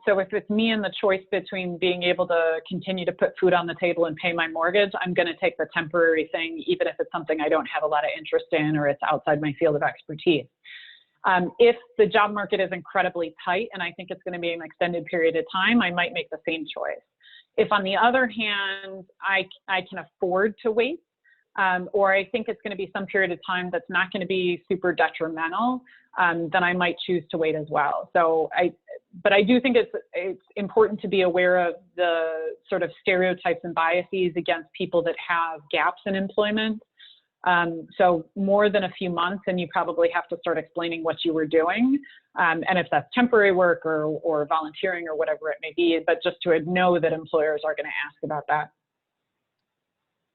So if it's me and the choice between being able to continue to put food on the table and pay my mortgage, I'm going to take the temporary thing, even if it's something I don't have a lot of interest in or it's outside my field of expertise. If the job market is incredibly tight and I think it's going to be an extended period of time, I might make the same choice. If, on the other hand, I can afford to wait, or I think it's going to be some period of time that's not going to be super detrimental, then I might choose to wait as well. But I do think it's important to be aware of the sort of stereotypes and biases against people that have gaps in employment. So more than a few months, and you probably have to start explaining what you were doing, and if that's temporary work or volunteering or whatever it may be, but just to know that employers are going to ask about that.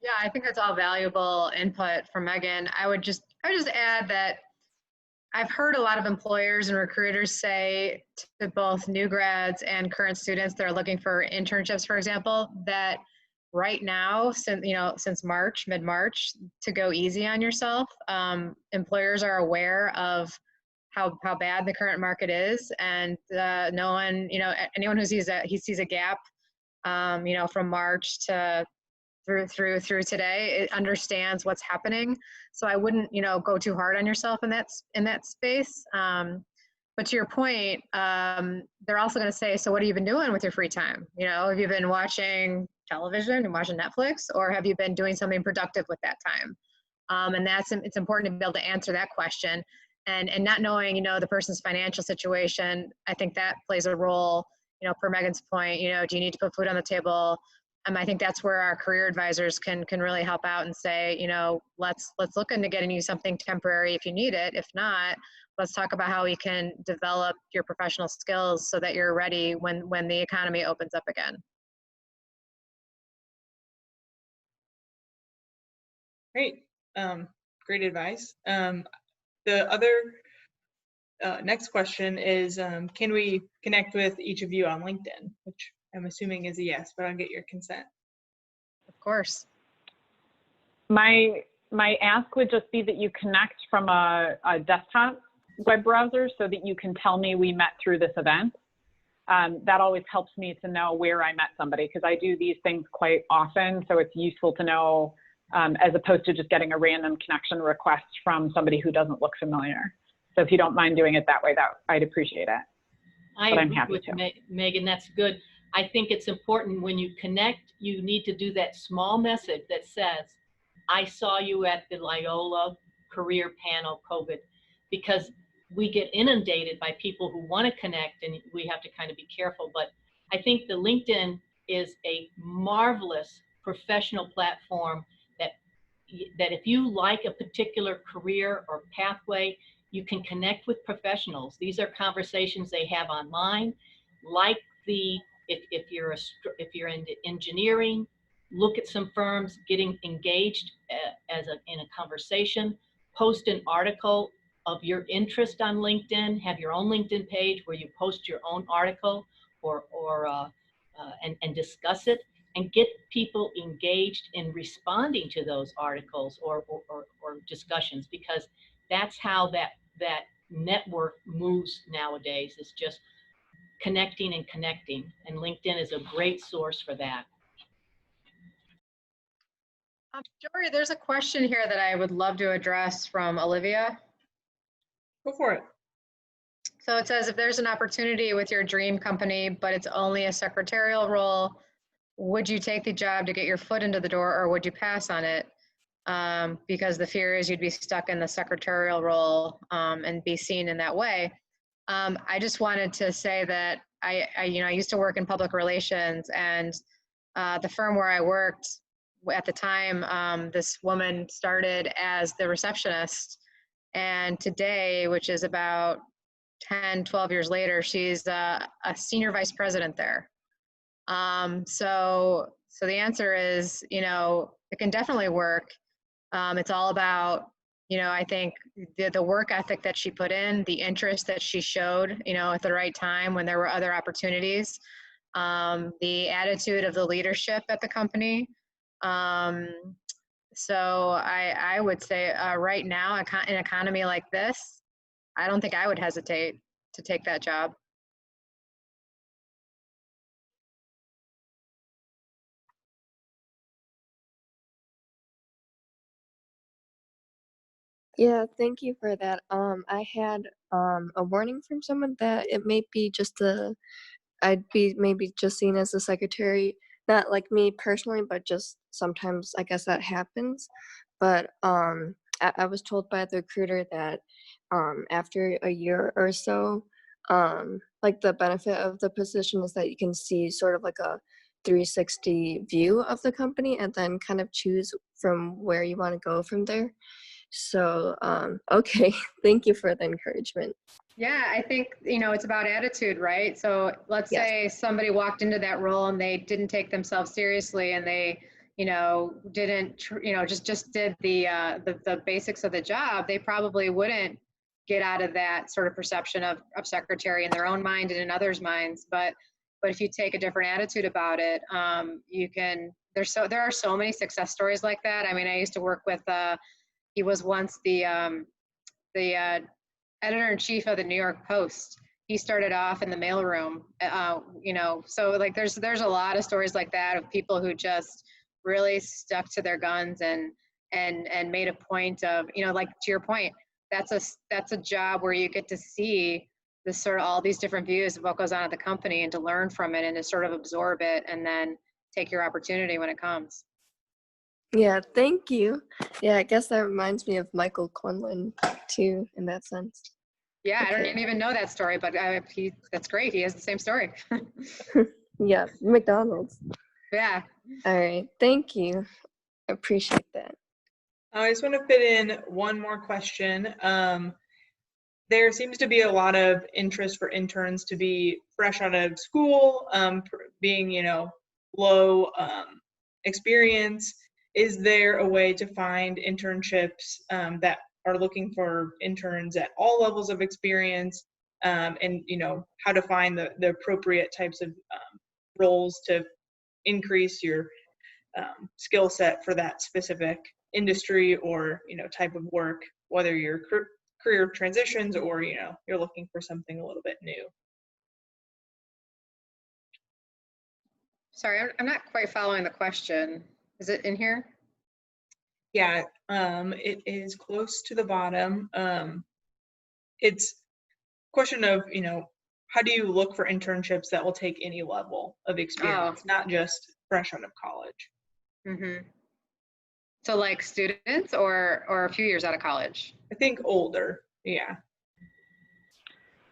Yeah, I think that's all valuable input from Megan. I would just add that I've heard a lot of employers and recruiters say to both new grads and current students that are looking for internships, for example, that right now, since March, mid-March, to go easy on yourself. Employers are aware of how bad the current market is, and no one, anyone who sees a gap, from March to through today, it understands what's happening. So I wouldn't, go too hard on yourself in that space. But to your point, they're also going to say, so what have you been doing with your free time? You know, have you been watching television and watching Netflix, or have you been doing something productive with that time? And it's important to be able to answer that question. And not knowing, you know, the person's financial situation, I think that plays a role, you know, per Megan's point, you know, do you need to put food on the table? I think that's where our career advisors can really help out and say, you know, let's look into getting you something temporary if you need it. If not, let's talk about how we can develop your professional skills so that you're ready when the economy opens up again. Great. Great advice. The other next question is, can we connect with each of you on LinkedIn? Which I'm assuming is a yes, but I'll get your consent. Of course. My ask would just be that you connect from a desktop web browser so that you can tell me we met through this event. That always helps me to know where I met somebody, because I do these things quite often. So it's useful to know, as opposed to just getting a random connection request from somebody who doesn't look familiar. So if you don't mind doing it that way, I'd appreciate it. I But I'm agree happy with to. Megan, that's good. I think it's important when you connect, you need to do that small message that says, I saw you at the Loyola Career Panel COVID, because we get inundated by people who want to connect and we have to kind of be careful. But I think the LinkedIn is a marvelous professional platform that if you like a particular career or pathway, you can connect with professionals. These are conversations they have online, like if you're into engineering, look at some firms getting engaged in a conversation, post an article of your interest on LinkedIn, have your own LinkedIn page where you post your own article and discuss it, and get people engaged in responding to those articles or discussions, because that's how that network moves nowadays. It's just connecting and connecting, and LinkedIn is a great source for that. Jory, there's a question here that I would love to address from Olivia. Go for it. So it says, if there's an opportunity with your dream company, but it's only a secretarial role, would you take the job to get your foot into the door, or would you pass on it? Because the fear is you'd be stuck in the secretarial role and be seen in that way. I just wanted to say that I used to work in public relations, and the firm where I worked at the time, this woman started as the receptionist, and today, which is about 10, 12 years later, she's a senior vice president there. So the answer is, it can definitely work. It's all about, I think the work ethic that she put in, the interest that she showed, at the right time when there were other opportunities, the attitude of the leadership at the company. So I would say right now, in an economy like this, I don't think I would hesitate to take that job. Yeah, thank you for that. I had a warning from someone that it may be I'd be maybe just seen as a secretary, not like me personally, but just sometimes I guess that happens. But I was told by the recruiter that after a year or so, like the benefit of the position is that you can see sort of like a 360 view of the company and then kind of choose from where you want to go from there. So, okay, thank you for the encouragement. Yeah, I think, it's about attitude, right? So let's say somebody walked into that role and they didn't take themselves seriously and they, didn't, just did the basics of the job, they probably wouldn't get out of that sort of perception of secretary in their own mind and in others' minds. But if you take a different attitude about it, there are so many success stories like that. I mean, I used to work with, he was once the editor-in-chief of the New York Post. He started off in the mailroom, so like there's a lot of stories like that of people who just really stuck to their guns and made a point of, like to your point, that's a job where you get to see this sort of all these different views of what goes on at the company and to learn from it and to sort of absorb it and then take your opportunity when it comes. Yeah, thank you. Yeah, I guess that reminds me of Michael Quinlan too, in that sense. Yeah, I Okay. don't even know that story, but that's great. He has the same story. Yeah, McDonald's. Yeah. All right, thank you. I appreciate that. I just want to fit in one more question. There seems to be a lot of interest for interns to be fresh out of school, being, low experience. Is there a way to find internships that are looking for interns at all levels of experience, and, how to find the appropriate types of roles to increase your skill set for that specific industry or, type of work, whether you're career transitions or you're looking for something a little bit new. Sorry, I'm not quite following the question. Is it in here? Yeah, it is close to the bottom. It's a question of, how do you look for internships that will take any level of experience, not just fresh out of college? Mm-hmm. So like students or a few years out of college? I think older, yeah.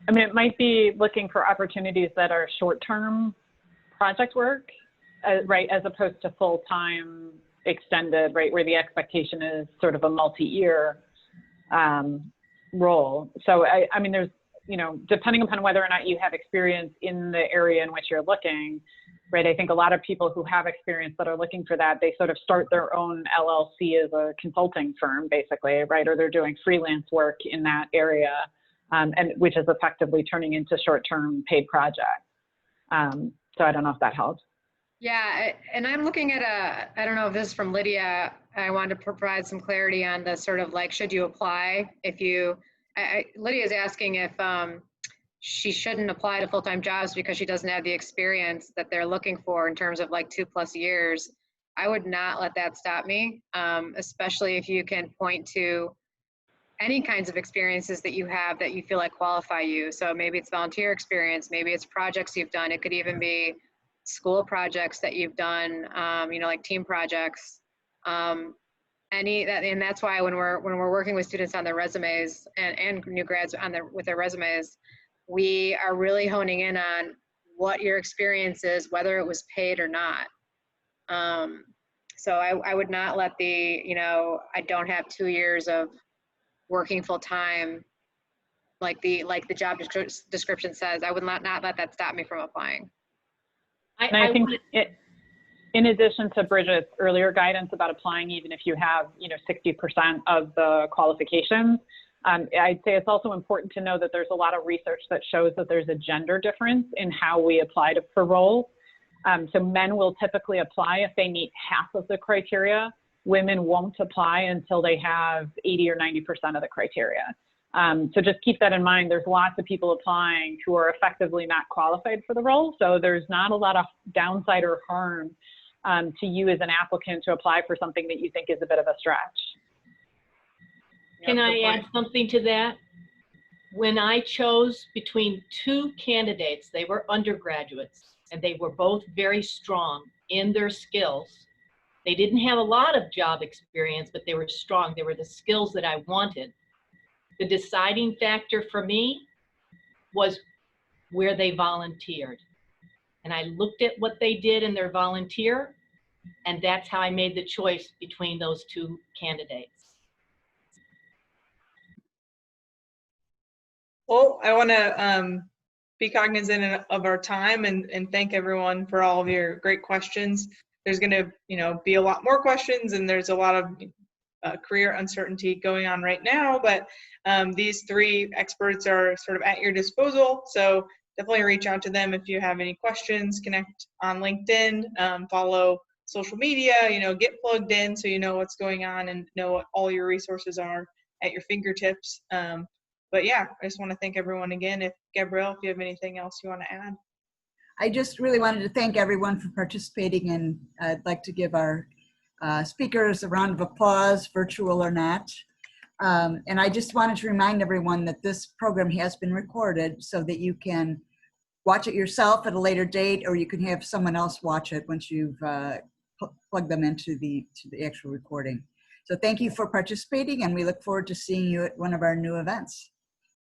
I mean, it might be looking for opportunities that are short-term project work, right, as opposed to full-time extended, right, where the expectation is sort of a multi-year role. So, I mean, there's, depending upon whether or not you have experience in the area in which you're looking, right, I think a lot of people who have experience that are looking for that, they sort of start their own LLC as a consulting firm, basically, right, or they're doing freelance work in that area, and which is effectively turning into short-term paid projects. So I don't know if that helps. Yeah, and I'm looking at I don't know if this is from Lydia. I wanted to provide some clarity on the sort of like, should you apply if you, Lydia's asking if she shouldn't apply to full-time jobs because she doesn't have the experience that they're looking for in terms of like 2+ years. I would not let that stop me, especially if you can point to any kinds of experiences that you have that you feel like qualify you. So maybe it's volunteer experience, maybe it's projects you've done. It could even be school projects that you've done, like team projects. And that's why when we're working with students on their resumes and new grads with their resumes, we are really honing in on what your experience is, whether it was paid or not. So I would not let I don't have 2 years of working full time, like the job description says. I would not let that stop me from applying. And I think in addition to Bridget's earlier guidance about applying, even if you have 60% of the qualifications, I'd say it's also important to know that there's a lot of research that shows that there's a gender difference in how we apply for roles. So men will typically apply if they meet half of the criteria. Women won't apply until they have 80 or 90% of the criteria. So just keep that in mind. There's lots of people applying who are effectively not qualified for the role. So there's not a lot of downside or harm to you as an applicant to apply for something that you think is a bit of a stretch. Can I add something to that? When I chose between 2 candidates, they were undergraduates and they were both very strong in their skills. They didn't have a lot of job experience, but they were strong. They were the skills that I wanted. The deciding factor for me was where they volunteered. And I looked at what they did in their volunteer, and that's how I made the choice between those 2 candidates. Well, I want to be cognizant of our time and thank everyone for all of your great questions. There's going to, be a lot more questions, and there's a lot of career uncertainty going on right now, but these 3 experts are sort of at your disposal. So definitely reach out to them if you have any questions. Connect on LinkedIn, follow social media, get plugged in so you know what's going on and know what all your resources are at your fingertips. But yeah, I just want to thank everyone again. Gabrielle, if you have anything else you want to add. I just really wanted to thank everyone for participating, and I'd like to give our speakers a round of applause, virtual or not. And I just wanted to remind everyone that this program has been recorded so that you can watch it yourself at a later date, or you can have someone else watch it once you've plugged them into the actual recording. So thank you for participating, and we look forward to seeing you at one of our new events.